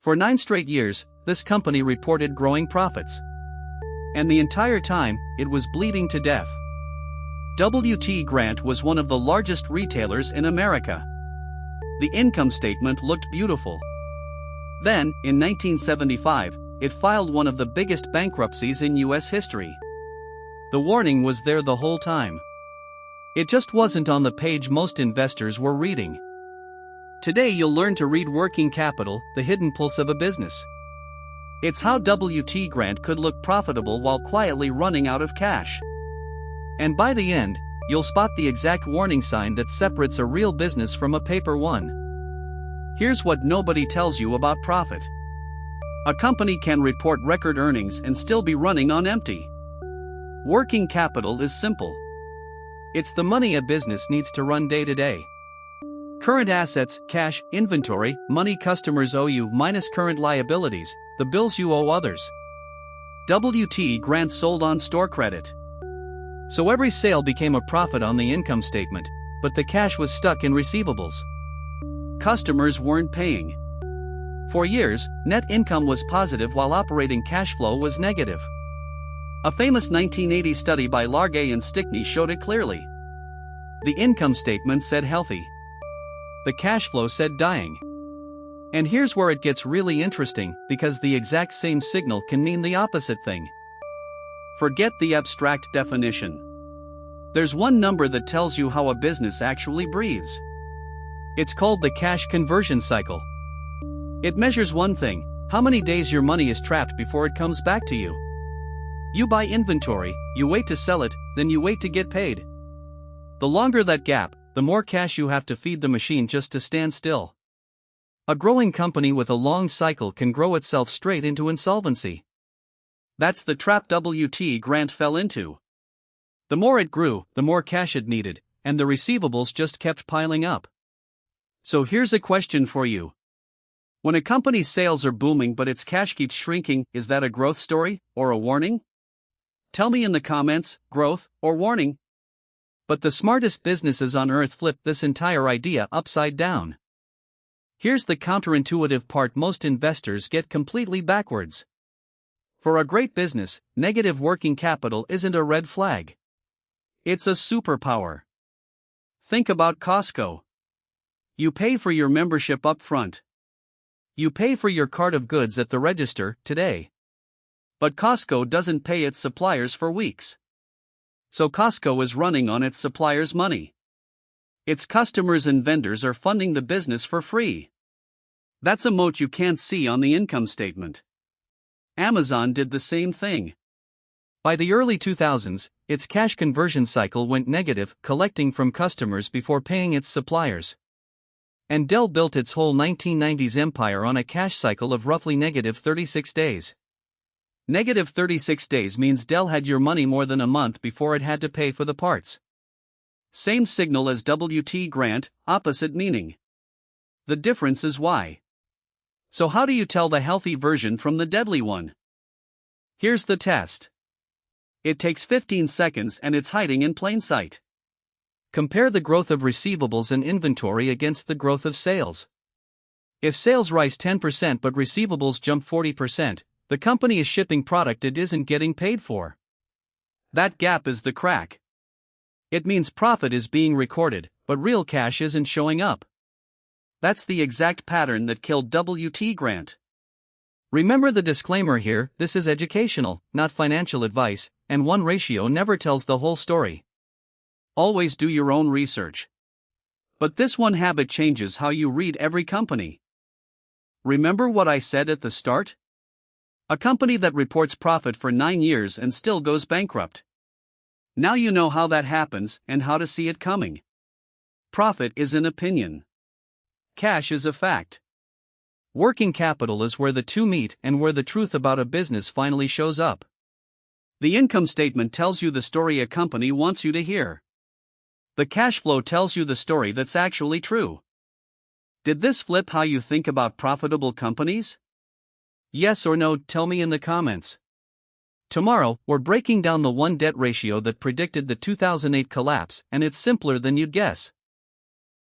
For 9 straight years, this company reported growing profits. And the entire time, it was bleeding to death. W.T. Grant was one of the largest retailers in America. The income statement looked beautiful. Then, in 1975, it filed one of the biggest bankruptcies in U.S. history. The warning was there the whole time. It just wasn't on the page most investors were reading. Today you'll learn to read working capital, the hidden pulse of a business. It's how W.T. Grant could look profitable while quietly running out of cash. And by the end, you'll spot the exact warning sign that separates a real business from a paper one. Here's what nobody tells you about profit. A company can report record earnings and still be running on empty. Working capital is simple. It's the money a business needs to run day to day. Current assets, cash, inventory, money customers owe you minus current liabilities, the bills you owe others. W.T. Grant sold on store credit. So every sale became a profit on the income statement, but the cash was stuck in receivables. Customers weren't paying. For years, net income was positive while operating cash flow was negative. A famous 1980 study by Largay and Stickney showed it clearly. The income statement said healthy. The cash flow said dying. And here's where it gets really interesting, because the exact same signal can mean the opposite thing. Forget the abstract definition. There's one number that tells you how a business actually breathes. It's called the cash conversion cycle. It measures one thing: how many days your money is trapped before it comes back to you. You buy inventory, you wait to sell it, then you wait to get paid. The longer that gap, the more cash you have to feed the machine just to stand still. A growing company with a long cycle can grow itself straight into insolvency. That's the trap W.T. Grant fell into. The more it grew, the more cash it needed, and the receivables just kept piling up. So here's a question for you. When a company's sales are booming but its cash keeps shrinking, is that a growth story, or a warning? Tell me in the comments, growth, or warning. But the smartest businesses on earth flip this entire idea upside down. Here's the counterintuitive part most investors get completely backwards. For a great business, negative working capital isn't a red flag. It's a superpower. Think about Costco. You pay for your membership up front. You pay for your cart of goods at the register today. But Costco doesn't pay its suppliers for weeks. So Costco is running on its suppliers' money. Its customers and vendors are funding the business for free. That's a moat you can't see on the income statement. Amazon did the same thing. By the early 2000s, its cash conversion cycle went negative, collecting from customers before paying its suppliers. And Dell built its whole 1990s empire on a cash cycle of roughly negative 36 days. Negative 36 days means Dell had your money more than a month before it had to pay for the parts. Same signal as W.T. Grant, opposite meaning. The difference is why. So how do you tell the healthy version from the deadly one? Here's the test. It takes 15 seconds and it's hiding in plain sight. Compare the growth of receivables and inventory against the growth of sales. If sales rise 10% but receivables jump 40%, the company is shipping product it isn't getting paid for. That gap is the crack. It means profit is being recorded, but real cash isn't showing up. That's the exact pattern that killed W.T. Grant. Remember the disclaimer here: this is educational, not financial advice, and one ratio never tells the whole story. Always do your own research. But this one habit changes how you read every company. Remember what I said at the start? A company that reports profit for 9 years and still goes bankrupt. Now you know how that happens and how to see it coming. Profit is an opinion. Cash is a fact. Working capital is where the two meet and where the truth about a business finally shows up. The income statement tells you the story a company wants you to hear. The cash flow tells you the story that's actually true. Did this flip how you think about profitable companies? Yes or no? Tell me in the comments. Tomorrow, we're breaking down the one debt ratio that predicted the 2008 collapse, and it's simpler than you'd guess.